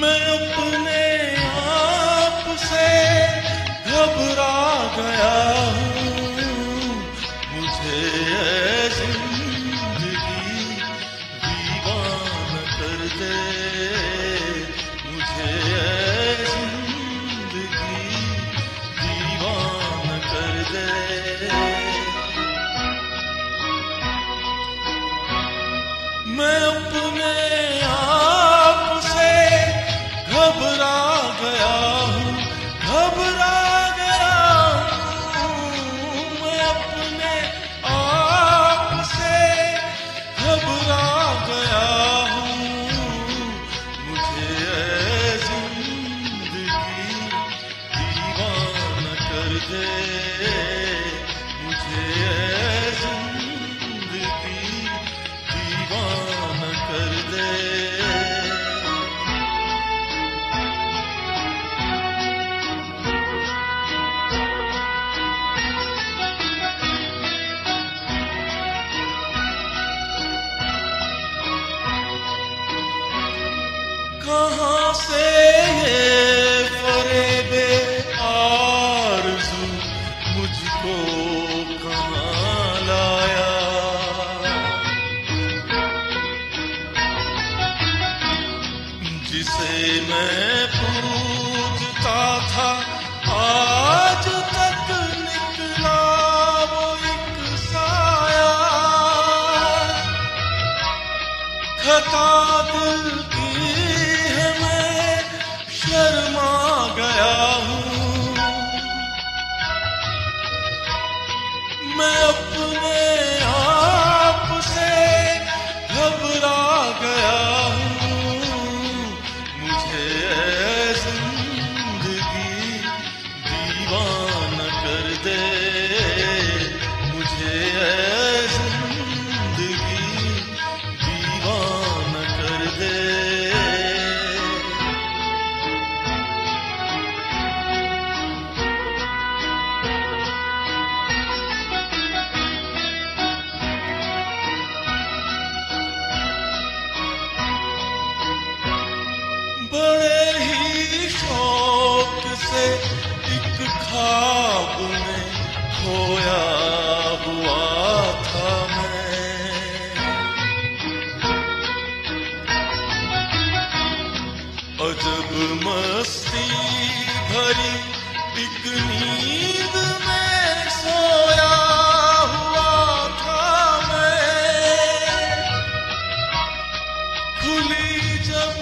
मैं अपने आप से घबरा गया हूँ, मुझे ये जिंदगी दीवाना कर दे, मुझे ये जिंदगी दीवाना कर दे। मैं अपने आप से घबरा गया हूँ, घबरा गया हूँ। मैं अपने आप से घबरा गया हूँ, मुझे ये जिंदगी दीवाना कर दे, मुझे ये जिंदगी दीवाना कर दे। कहाँ से ये फरेबे आरज़ू मुझको कहाँ लाया, जिसे मैं पूजता था आज तक निकला वो एक साया। खता दिल की है, मैं शर्मा गया हूँ। मैं अपने आप से घबरा गया हूँ, मुझे ये जिंदगी दीवाना कर दे, मुझे ये जिंदगी दीवाना कर दे। बड़े ही शौक से एक ख्वाब में खोया हुआ था मैं। अजब मस्ती भरी एक नींद में सोया हुआ था मैं। खुली जब